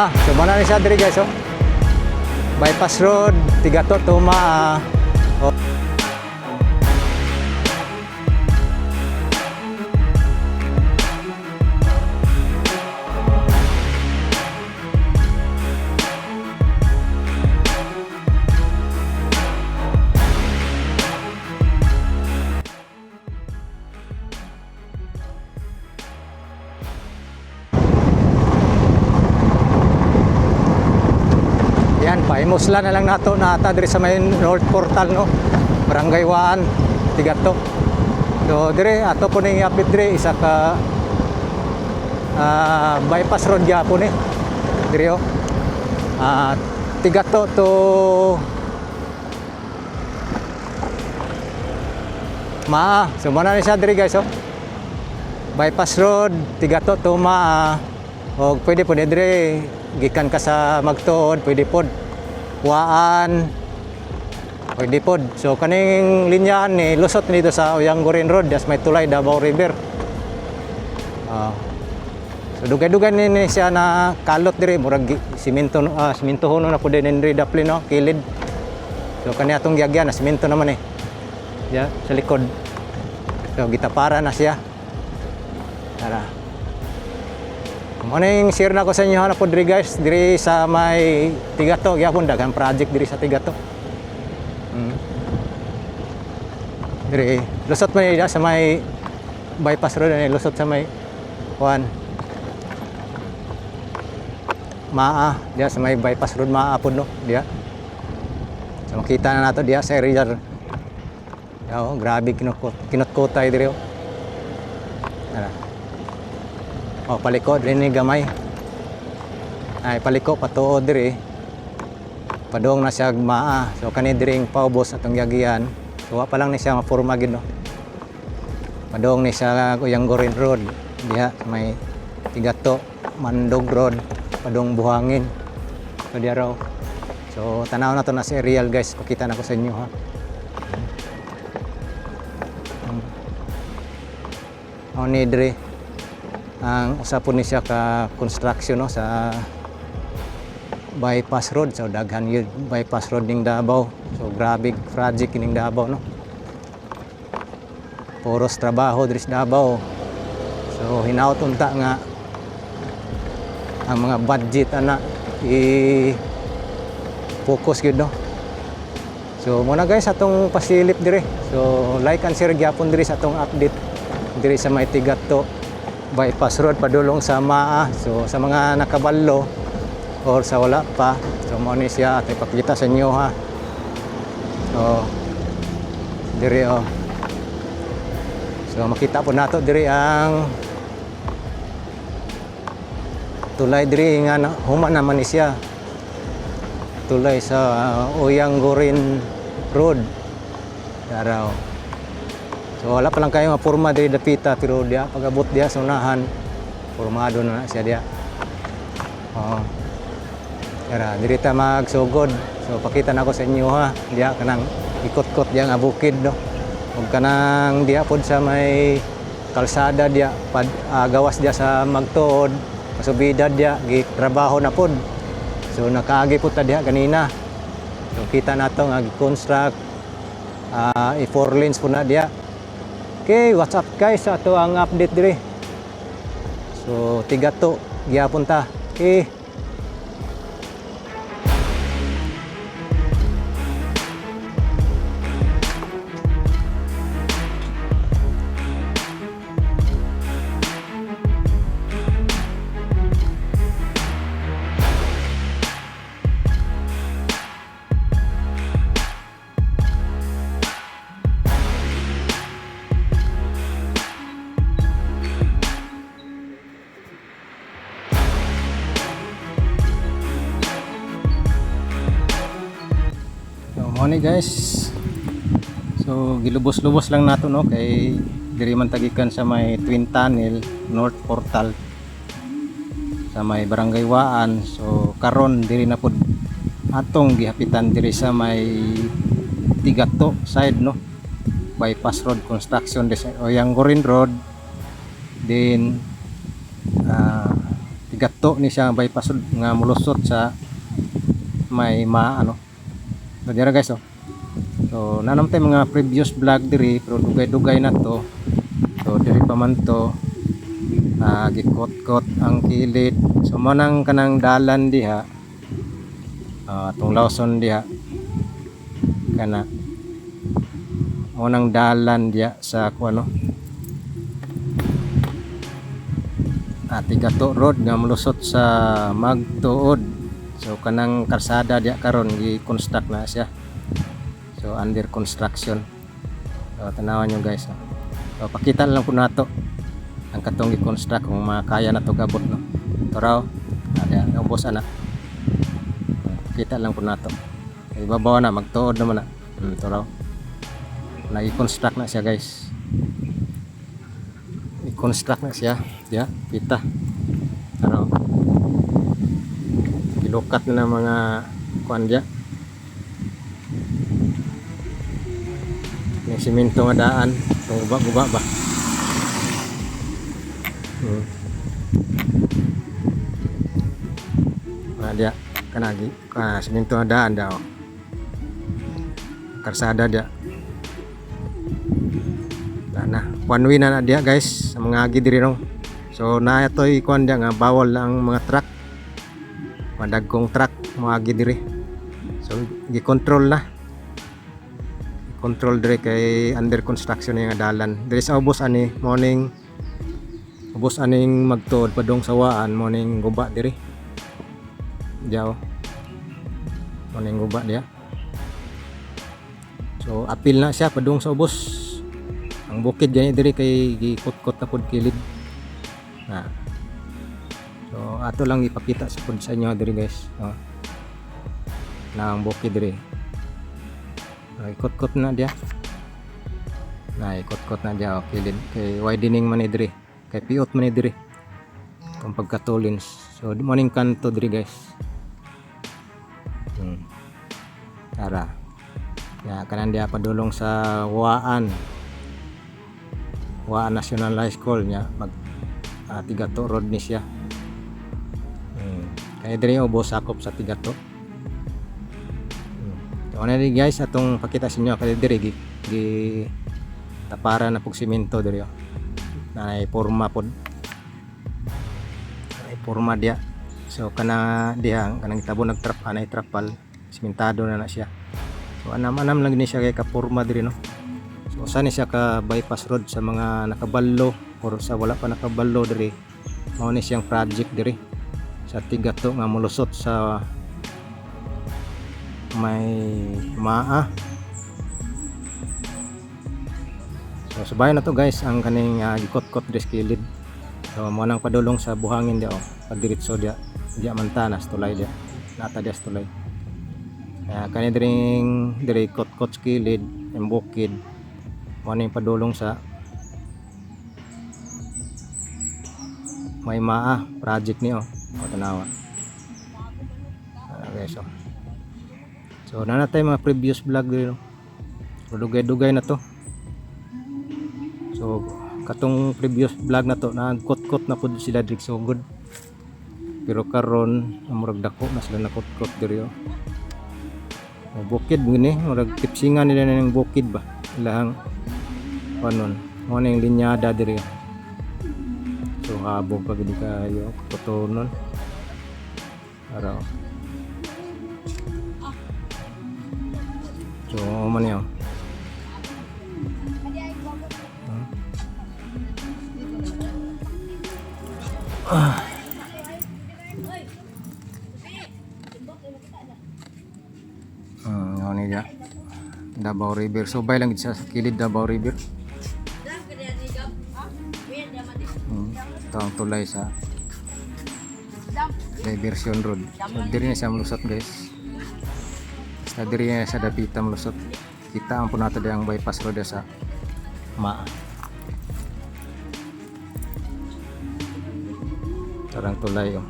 Sumana ni siya diri guys, oh. Bypass road, Tigato to Maa. Oh. Yan, paimusla na lang nato na ata diri sa may North Portal, no. Barangay Waan, Tigato. So dire ato po ning update dire isa ka bypass road gyapon dire, oh. Tigato to Maa. So muna ni siya dire guys, oh. Bypass road, Tigato to Maa. O pwede po dire gikan ka sa Magtuod, pwede pod Waan, pwede pod. So kaning linyahan ni lusot nito sa Oyanggurin Road, das may tulay Davao River. So dugay-dugay ni siya na kalot dire, murag simento, simento hono na po din ni Daplin, no, kilid. So kani atong gyagyan na simento naman ya, sa likod. So gitapara na siya. Tara. Ano yung share na ko sa inyo na po diri guys, diri sa may Tigato, gyapon daghang project diri sa Tigato. Diri lusot man niya sa may bypass road ni lusot sa may kuan Maa, dia sa may bypass road Maa pod, no, dia. So makita na nato dia sa area. Oh, grabe kinot-kotay diri, oh. Tara. Oh, paliko rin ni gamay. Ay paliko patuod diri. Padong na siya Maa. So kani diring paubos atong yagian. So wa pa lang ni siya maporma gid, no. Padong ni siya Oyanggurin Road. Diha may Tigato, Mandog Road, padong Buhangin. So diha raw. So tanaw na to na si aerial guys. Pakita na ko sa inyo, ha. Ni diri ang usapon ni siya ka construction, no, sa bypass road. So daghan yun bypass road ning Davao. So grabe project ning Davao, no. Puros trabaho diri sa Davao. So hinaut unta nga ang mga budget ana i-focus gyud, no. So muna guys atong pasilip dire. So like and share gyapon diri sa atong update diri sa may Tigato bypass road padulong sa Maa. So sa mga nakabalo or sa wala pa, so mo ni siya at ipakita sa inyo, ha. So diri, oh. So makita po nato diri ang tulay diri nga human naman ni siya. Tulay sa Oyanggurin Road. Daraw. So wala pa lang kayo mapurma diri dapita, pero dia pagabot dia sa unahan formado na siya dia. Oh. Kara diri ta magsugod. So pakita na ko sa inyo, ha. Dia kanang ikot-kot dia nga bukid, no. Ug kanang dia pod sa may kalsada dia gawas dia sa Magtuod, pasubidad dia gitrabaho na pod. So nakaagi po ta dia kanina. So kita nato nga gi-construct i4 lanes po na dia. Okay, what's up guys? Ato ang update diri. So Tigato gyapon ta. Okay. Morning guys. So gilubos-lubos lang nato, no, kay diri man tagikan sa may Twin Tunnel North Portal sa may Barangay Waan. So karon diri na pud atong gihapitan diri sa may Tigato side, no, bypass road construction sa Oyanggurin Road din tigato ni siya bypass road nga mulusot sa may ano. So dira guys oh. So nanam tay mga previous vlog diri pero dugay-dugay na to. So diri pa man to gikot-kot ang kilid. So manang kanang dalan diha tong Lawson diha kana unang dalan diha sa kuno Tigato Road nga mulusot sa Magtuod. So kanang kalsada diha karon gi-construct na siya. So under construction. So tanawan nyo guys. So pakita lang po nato ang katong gi-construct kung makaya na to gabot no. Taraw. Ubos ana. Pakita lang po nato. Ibabaw na magtuod naman na. Taraw. Nagi-construct na siya guys. I-construct na siya. Diya, kita. Ano? Gilukat na ng mga kuan diya. Yung simento nga daan. Itong guba-guba ba? Diya, kanagi. Simento nga daan daw. Karsada diya. Na one way na dia guys sa mga agi diri no. So na itoy kuan dia nga bawal ang mga truck, madagkong truck mga agi diri. So gi-control na, control diri kay under construction nga dalan diri sa ubos ani morning, ubos aning magtuod padung sawaan morning guba diri diaw morning guba dia. So apil na siya padung sa ubos. Ang bukid gani diri kay gikot-kot na pud kilid. So ato lang ipakita sa pud sa inyo diri guys, no. Na ang bukid diri. Ikot-kot na dia. Ikot-kot na dia kilid kay widening man ni diri. Kay piot man ni diri. Kung pagkatulin. So morning kanto diri guys. Tara. Ya kanan dia padulong sa Waan National High School nya mag Tigato Road ni siya. Kaya diri ubos sakop sa Tigato. So ano di guys atong pakita sa inyo kay diri gi tapara na pug semento diri na porma pod. Ay porma dia. So kana diha kanang itabo nagtrap anay trapal sementado na siya. So anam-anam lang ni siya kay kaporma diri no. So saan siya ka bypass road sa mga nakaballo or sa wala pa nakaballo diri. Mao ni siyang project diri sa Tigato nga mulusot sa may maa. So subayan na to guys ang kaning gikot-kot diri sa kilid. So mo nang padulong sa buhangin dia pagdiretso dia mantanas tulay dia. Nata dia tulay. Kani diri kot-kot sa kilid, ang bukid. Ano yung padulong sa may maa project niyo tanawa. Okay, so nanatay mga previous vlog dito. So dugay-dugay na to. So katong previous vlog na to nagkot-kot na pud sila diri so good. Pero karon murag dako na sila nakot-kot diri. Bukid ngini murag tipsingan nila ng bukid ba. Ilahang panon mo na yung linyada diri. So habog pag di kayo tutunon araw. So mo niyo ni dia Davao River. So bay lang sa kilid Davao River. Ito ang tulay sa Diversion Road. So diri na siya malusot guys. Sa diri na sa Dapita malusot. Kita ang po nato ang bypass road sa maa. Tarang tulay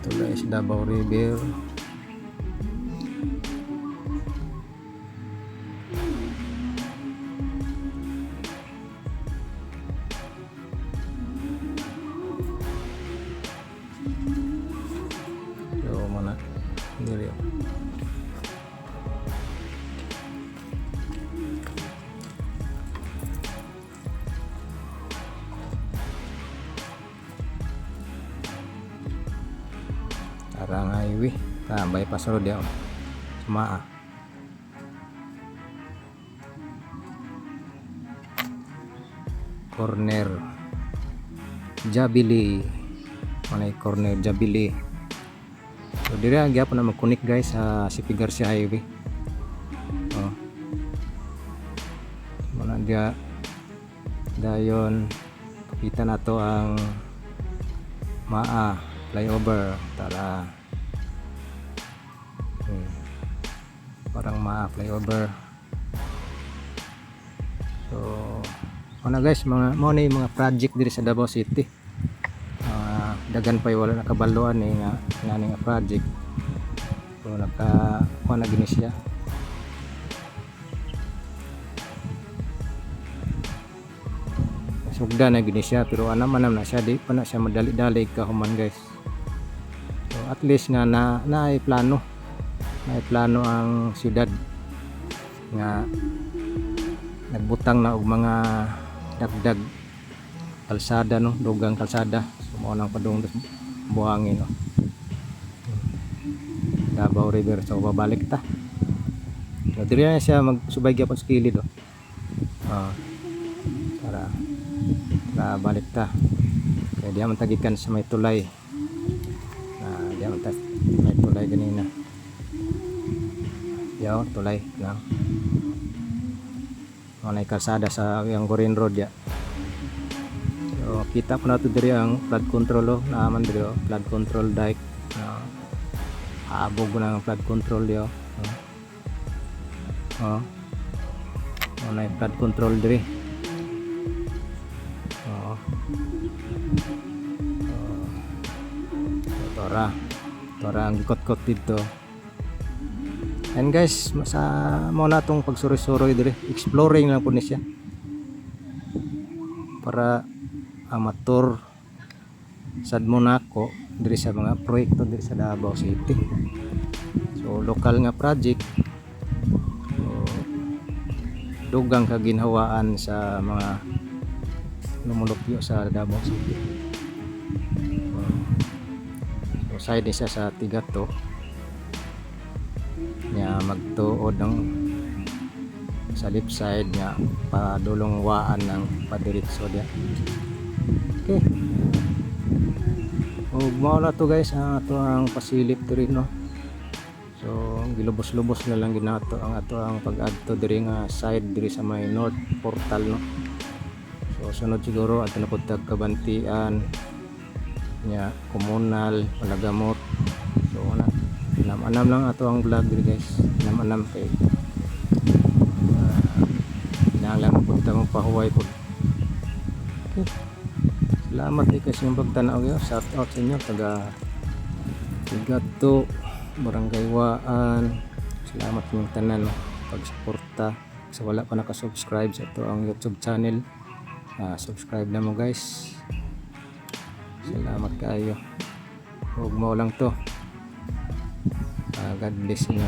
tulay sa Davao River. Diri. Tarang highway. Bypass road ya. Sumaa. Corner Jabili. Manay corner Jabili. So diri gyapon na mag-connect guys sa CP Garcia Highway. Oh. Muna dia dayon kita na to ang Maa flyover tara. Parang Maa flyover. So ano guys, mga mo ni mga project diri sa Davao City. Dagan pa wala nakabaluan ni nga nga project. So naka kuha na gini siya. Sugda na gini siya pero anam na siya, di pa na siya madali-dali kahuman guys. So at least nga naay plano. Naay plano ang siyudad nga nagbutang na og mga dagdag kalsada no, dugang kalsada. Mo nang padung buhangin no. Davao River, so babalik ta. So diri na siya magsubay gyapon sa kilid oh. Para balik ta. Kaya di man tagikan sa may tulay. Di man ta may tulay ganina. Yo, tulay lang. Manay kalsada sa yang Gorin Road ya. So kita po nato diri ang flood control oh, naaman diri oh, flood control dike. Aabog na ang flood control yo. Manay flood control diri. Tora ang ikot-kot dito. And guys, sa mo na tong pagsuroy-suroy diri, exploring lang po ni siya. Para amateur sad mo nako diri sa mga proyekto diri sa Davao City. So lokal nga project. So, dugang kaginhawaan sa mga lumulupyo sa Davao City. So side ni siya sa Tigato. Nya magtuod ng sa left side nya padulong waan ng padiretso dia. Okay. Og mao na to guys ang ato ang pasilip diri no. So gilubos-lubos na lang ginato ang ato ang pag-adto diri nga side diri sa may north portal no. So sunod siguro ato na pud kabantian nya komunal palagamot. So na anam lang ato ang vlog diri guys. Anam kay lang punta mo pahuway po. Okay. Salamat din kasi yung pagtanaw yo. Shout out sa inyo taga Tigato, Barangay Waan. Salamat yung tanan no, pagsuporta. Sa wala pa naka-subscribe sa ito ang YouTube channel. Subscribe na mo guys. Salamat kayo. Huwag mo lang to. God bless you.